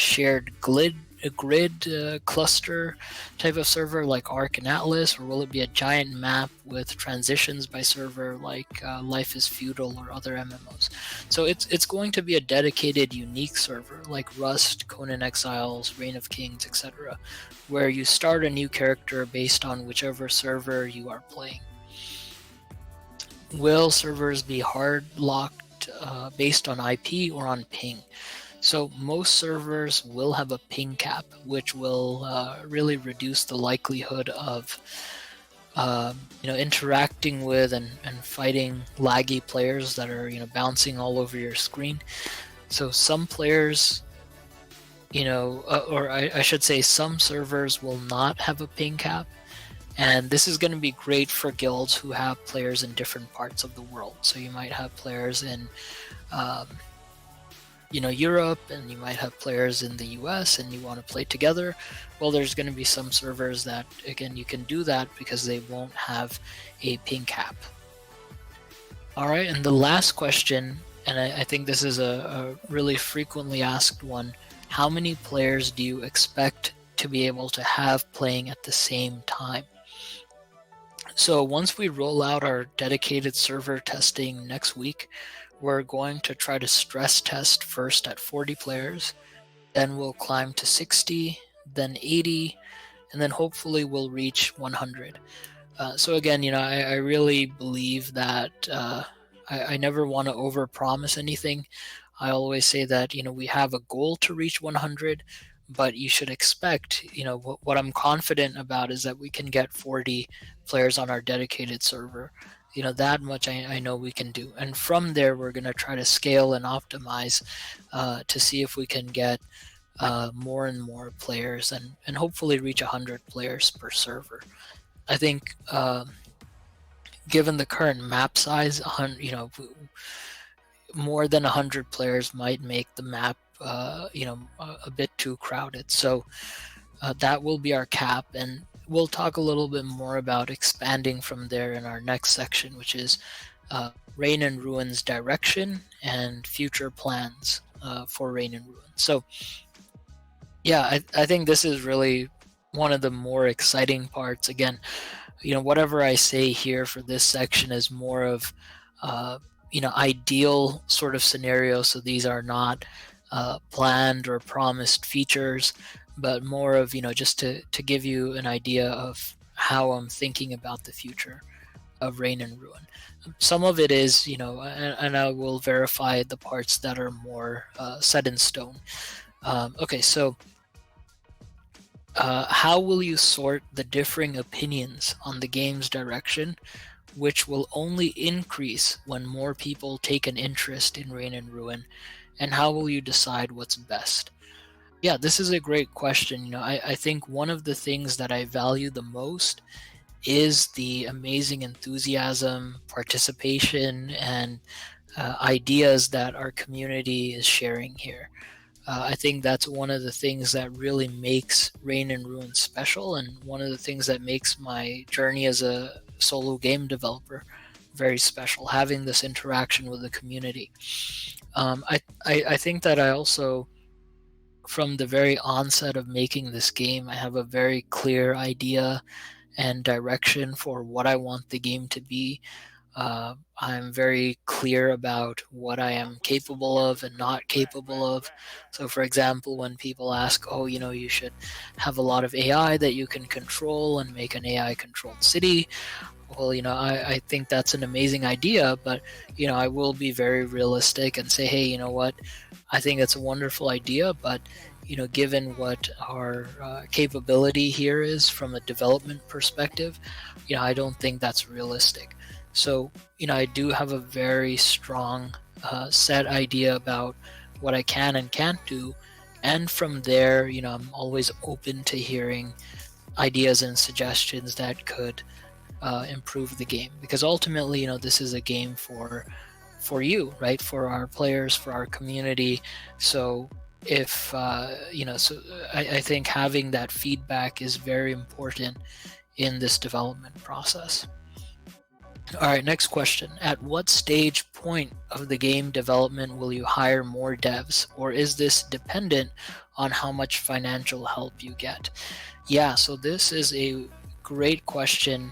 a grid cluster type of server like Arc and Atlas, or will it be a giant map with transitions by server like Life is Feudal or other MMOs? So it's going to be a dedicated unique server like Rust, Conan Exiles, Reign of Kings, etc., where you start a new character based on whichever server you are playing. Will servers be hard locked based on IP or on ping? So most servers will have a ping cap, which will really reduce the likelihood of interacting with and fighting laggy players that are bouncing all over your screen. So some players, or I should say, some servers will not have a ping cap. And this is going to be great for guilds who have players in different parts of the world. So you might have players in, um, Europe, and you might have players in the US, and you want to play together. Well, there's going to be some servers that, again, you can do that because they won't have a ping cap. All right, and the last question, and I think this is a really frequently asked one: how many players do you expect to be able to have playing at the same time? So once we roll out our dedicated server testing next week, we're going to try to stress test first at 40 players, then we'll climb to 60, then 80, and then hopefully we'll reach 100. So again, I really believe that I never want to overpromise anything. I always say that we have a goal to reach 100, but you should expect what I'm confident about is that we can get 40 players on our dedicated server. That much I know we can do, and from there we're going to try to scale and optimize to see if we can get more and more players and hopefully reach 100 players per server. I think given the current map size, more than 100 players might make the map a bit too crowded. So that will be our cap, and we'll talk a little bit more about expanding from there in our next section, which is Reign and Ruin's direction and future plans for Reign and Ruin. So yeah, I think this is really one of the more exciting parts. Again, whatever I say here for this section is more of ideal sort of scenario. So these are not planned or promised features, but more of just to give you an idea of how I'm thinking about the future of Reign and Ruin. Some of it is, and I will verify the parts that are more set in stone. Okay, so how will you sort the differing opinions on the game's direction, which will only increase when more people take an interest in Reign and Ruin, and how will you decide what's best? Yeah, this is a great question. I think one of the things that I value the most is the amazing enthusiasm, participation, and ideas that our community is sharing here. I think that's one of the things that really makes Reign and Ruin special, and one of the things that makes my journey as a solo game developer very special, having this interaction with the community. I think that I also, from the very onset of making this game, I have a very clear idea and direction for what I want the game to be. I'm very clear about what I am capable of and not capable of. So, for example, when people ask, oh, you should have a lot of AI that you can control and make an AI controlled city. Well, I think that's an amazing idea, but, I will be very realistic and say, hey, you know what? I think it's a wonderful idea, but, given what our capability here is from a development perspective, I don't think that's realistic. So, I do have a very strong set idea about what I can and can't do. And from there, I'm always open to hearing ideas and suggestions that could improve the game. Because ultimately, this is a game for you, right? For our players, for our community. So if, so I think having that feedback is very important in this development process. All right, next question. At what stage point of the game development will you hire more devs, or is this dependent on how much financial help you get? Yeah, so this is a great question.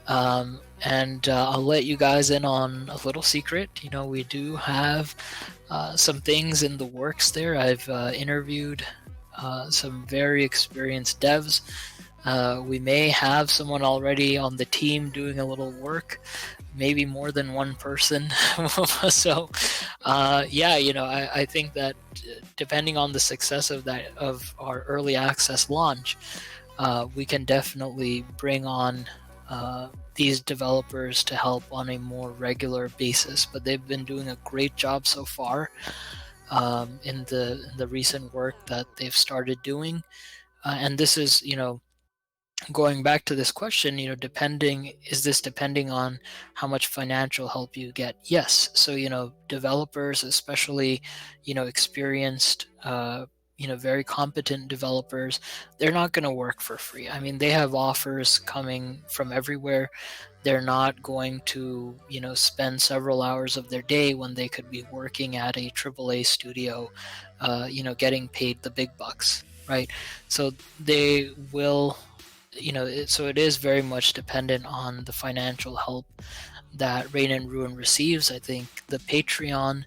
And I'll let you guys in on a little secret. We do have some things in the works there. I've interviewed some very experienced devs. We may have someone already on the team doing a little work, maybe more than one person. So, yeah, I think that depending on the success of our early access launch, we can definitely bring on these developers to help on a more regular basis. But they've been doing a great job so far in the recent work that they've started doing. And this is, going back to this question, is this depending on how much financial help you get? Yes. So, developers, especially, experienced, very competent developers, they're not going to work for free. I mean, they have offers coming from everywhere. They're not going to, spend several hours of their day when they could be working at a AAA studio, getting paid the big bucks, right? So they will, so it is very much dependent on the financial help that Rain and Ruin receives. I think the Patreon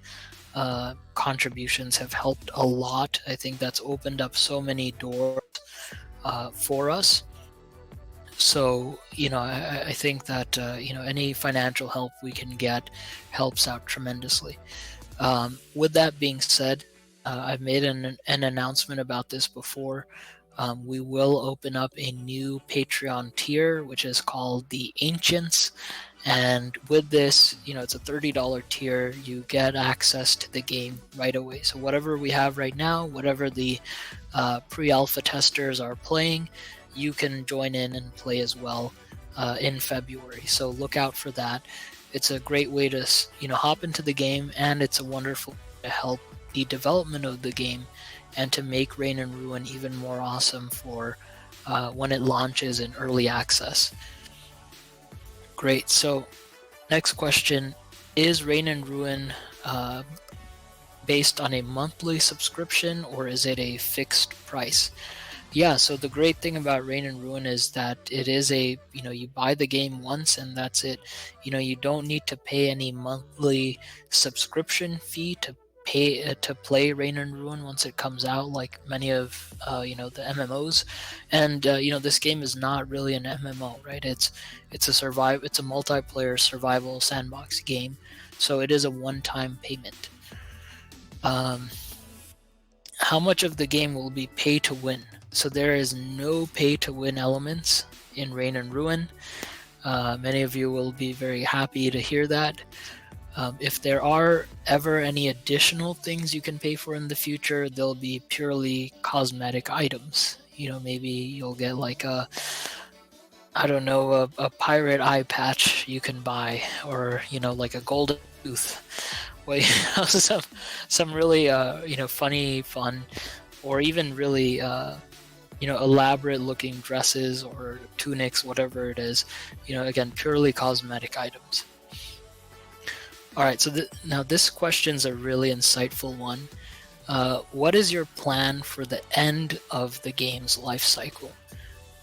contributions have helped a lot. I think that's opened up so many doors for us. So, I think that, any financial help we can get helps out tremendously. With that being said, I've made an announcement about this before. We will open up a new Patreon tier, which is called the Ancients. And with this, it's a $30 tier. You get access to the game right away. So whatever we have right now, whatever the pre-alpha testers are playing, you can join in and play as well in February. So look out for that. It's a great way to, hop into the game, and it's a wonderful way to help the development of the game and to make Rain and Ruin even more awesome for when it launches in early access. Great. So, next question: is Rain and Ruin based on a monthly subscription, or is it a fixed price? Yeah, so the great thing about Rain and Ruin is that it is you buy the game once and that's it. You don't need to pay any monthly subscription fee to play Rain and Ruin once it comes out, like many of the MMOs. And this game is not really an MMO, right? It's a multiplayer survival sandbox game, so it is a one-time payment. How much of the game will be pay to win? So there is no pay to win elements in Rain and Ruin. Many of you will be very happy to hear that. If there are ever any additional things you can pay for in the future, they'll be purely cosmetic items. Maybe you'll get like a pirate eye patch you can buy, or like a golden tooth. Well, some really funny, fun, or even really elaborate looking dresses or tunics, whatever it is. Again, purely cosmetic items. All right, so now this question's a really insightful one. What is your plan for the end of the game's life cycle?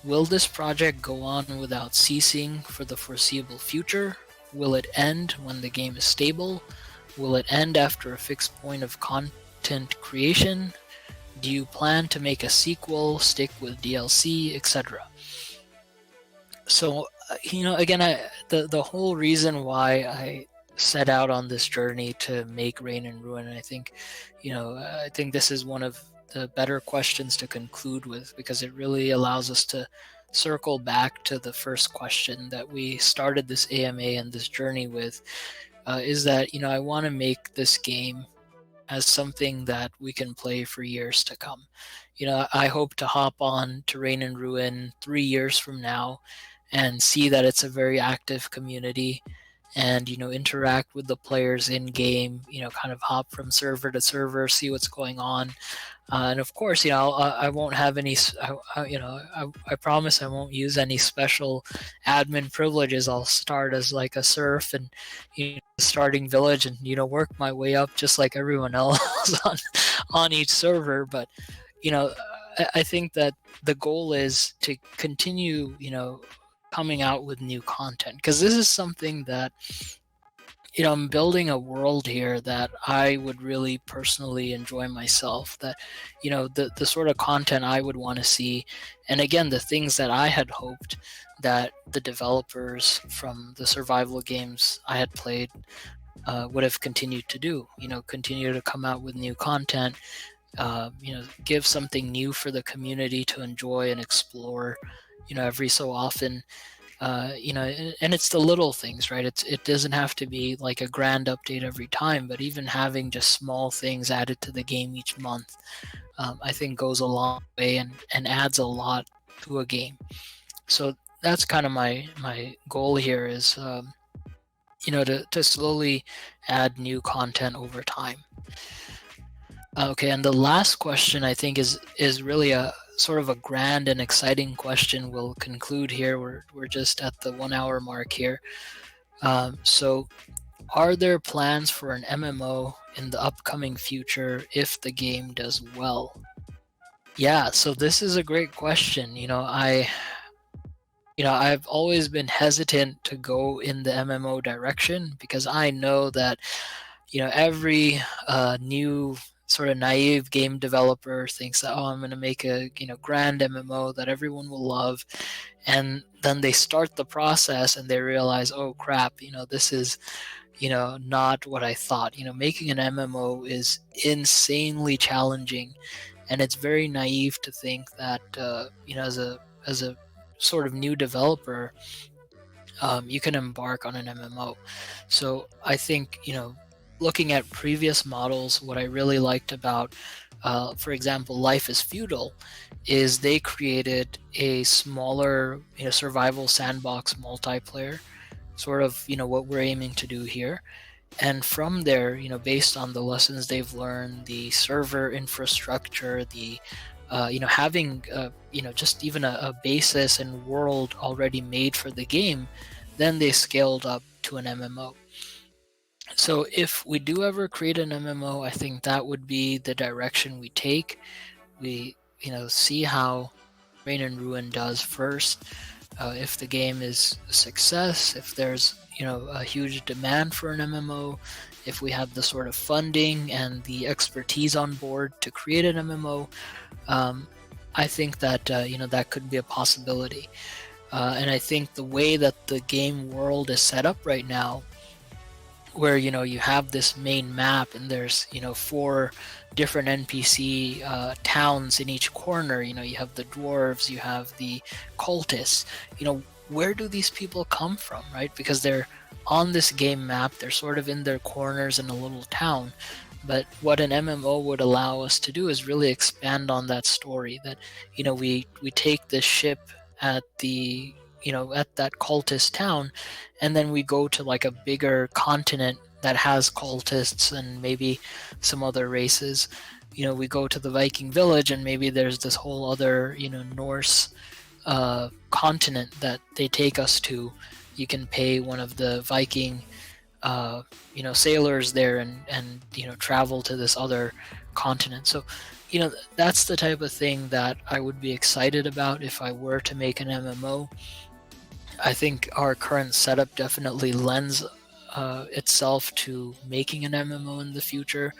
Will this project go on without ceasing for the foreseeable future? Will it end when the game is stable? Will it end after a fixed point of content creation? Do you plan to make a sequel, stick with DLC, etc.? So, again, the whole reason why I set out on this journey to make Rain and Ruin, I think this is one of the better questions to conclude with, because it really allows us to circle back to the first question that we started this AMA and this journey with, is that, I want to make this game as something that we can play for years to come. I hope to hop on to Rain and Ruin 3 years from now and see that it's a very active community, and interact with the players in game, kind of hop from server to server, see what's going on. And of course, I won't have any. I promise I won't use any special admin privileges. I'll start as like a serf and starting village, and work my way up just like everyone else on each server. But I think that the goal is to continue, coming out with new content, because this is something that I'm building a world here that I would really personally enjoy myself. That, the sort of content I would want to see, and again, the things that I had hoped that the developers from the survival games I had played would have continued to do. Continue to come out with new content. Give something new for the community to enjoy and explore. Every so often. And it's the little things, right? It doesn't have to be like a grand update every time, but even having just small things added to the game each month, I think goes a long way and adds a lot to a game. So that's kind of my goal here is, to slowly add new content over time. Okay, and the last question I think is really a sort of a grand and exciting question. We'll conclude here. We're just at the 1 hour mark here. So, are there plans for an MMO in the upcoming future if the game does well? Yeah, so this is a great question. I've always been hesitant to go in the MMO direction because I know that every new sort of naive game developer thinks that, I'm going to make a grand MMO that everyone will love, and then they start the process and they realize, oh crap, this is not what I thought. Making an MMO is insanely challenging, and it's very naive to think that as a sort of new developer, you can embark on an MMO. So I think, looking at previous models, what I really liked about, for example, Life is Feudal, is they created a smaller, survival sandbox multiplayer, sort of, what we're aiming to do here. And from there, based on the lessons they've learned, the server infrastructure, the having just even a basis and world already made for the game, then they scaled up to an MMO. So if we do ever create an MMO, I think that would be the direction we take. We see how Reign and Ruin does first. If the game is a success, if there's a huge demand for an MMO, if we have the sort of funding and the expertise on board to create an MMO, I think that that could be a possibility. And I think the way that the game world is set up right now, where you have this main map and there's 4 different NPC towns in each corner. You have the dwarves, you have the cultists. Where do these people come from, right? Because they're on this game map, they're sort of in their corners in a little town. But what an MMO would allow us to do is really expand on that story. That we take this ship at the at that cultist town, and then we go to like a bigger continent that has cultists and maybe some other races. We go to the Viking village, and maybe there's this whole other Norse continent that they take us to. You can pay one of the Viking sailors there and travel to this other continent. So that's the type of thing that I would be excited about if I were to make an MMO. I think our current setup definitely lends itself to making an MMO in the future,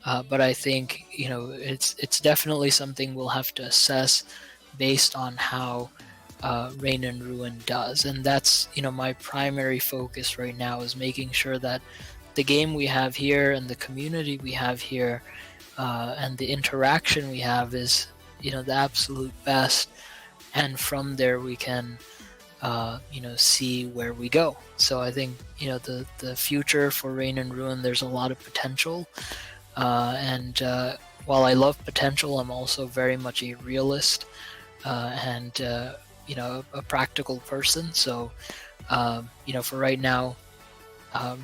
but I think it's definitely something we'll have to assess based on how Reign and Ruin does. And that's my primary focus right now, is making sure that the game we have here and the community we have here and the interaction we have is the absolute best, and from there we can see where we go. So I think the future for Reign and Ruin, there's a lot of potential, and while I love potential, I'm also very much a realist and a practical person. So for right now,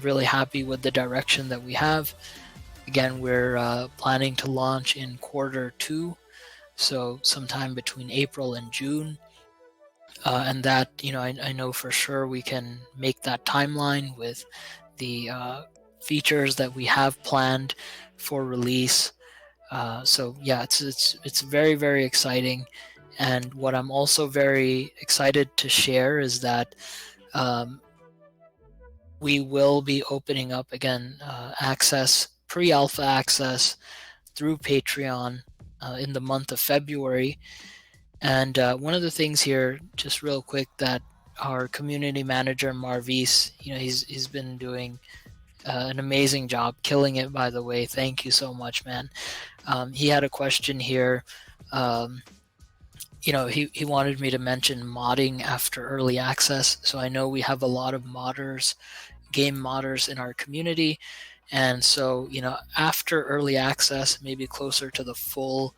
Really happy with the direction that we have. Again, we're planning to launch in Q2, so sometime between April and June. And that, I know for sure we can make that timeline with the features that we have planned for release. So yeah, it's very, very exciting. And what I'm also very excited to share is that um, we will be opening up again pre-alpha access through Patreon in the month of February. And one of the things here, just real quick, that our community manager Marvis, he's been doing an amazing job, killing it. By the way, thank you so much, man. He had a question here. He wanted me to mention modding after early access. So I know we have a lot of game modders in our community. And so, after early access, maybe closer to the full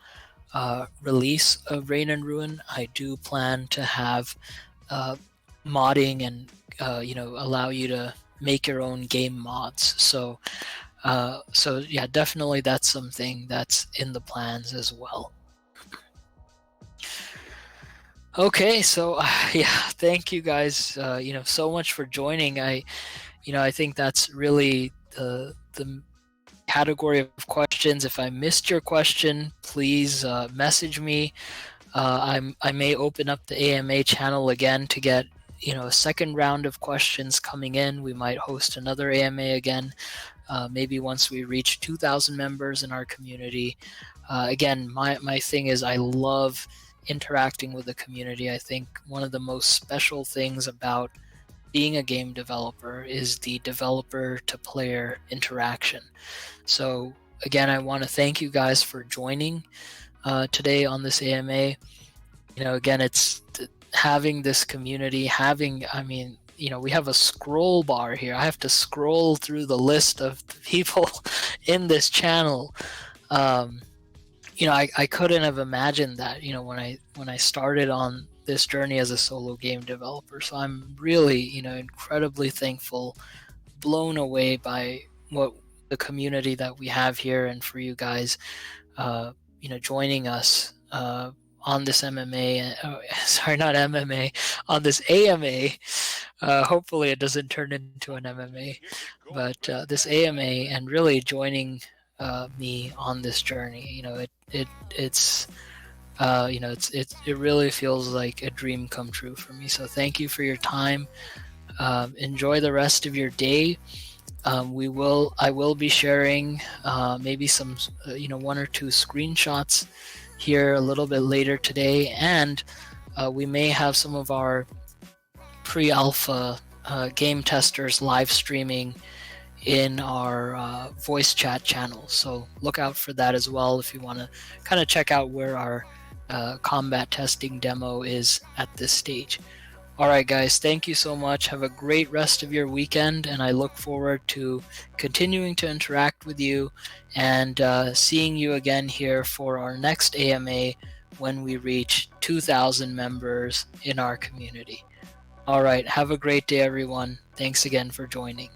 release of Reign and Ruin, I do plan to have modding and, allow you to make your own game mods. So yeah, definitely that's something that's in the plans as well. Okay, so yeah, thank you guys, so much for joining. I think that's really the category of questions. If I missed your question, please message me. I may open up the AMA channel again to get a second round of questions coming in. We might host another AMA again, maybe once we reach 2,000 members in our community. Again, my thing is I love interacting with the community. I think one of the most special things about being a game developer is the developer to player interaction. So again, I want to thank you guys for joining today on this AMA. Again, it's having this community, we have a scroll bar here. I have to scroll through the list of the people in this channel. I couldn't have imagined that, when I started on this journey as a solo game developer. So I'm really, incredibly thankful, blown away by what the community that we have here, and for you guys, joining us on this MMA. Sorry, not MMA, on this AMA. Hopefully, it doesn't turn into an MMA, but this AMA, and really joining me on this journey. It really feels like a dream come true for me. So thank you for your time. Enjoy the rest of your day. I will be sharing maybe some, one or two screenshots here a little bit later today, and we may have some of our pre-alpha game testers live streaming in our voice chat channel. So look out for that as well if you want to kind of check out where our combat testing demo is at this stage. All right, guys, thank you so much. Have a great rest of your weekend, and I look forward to continuing to interact with you and seeing you again here for our next AMA when we reach 2,000 members in our community. All right, have a great day, everyone. Thanks again for joining.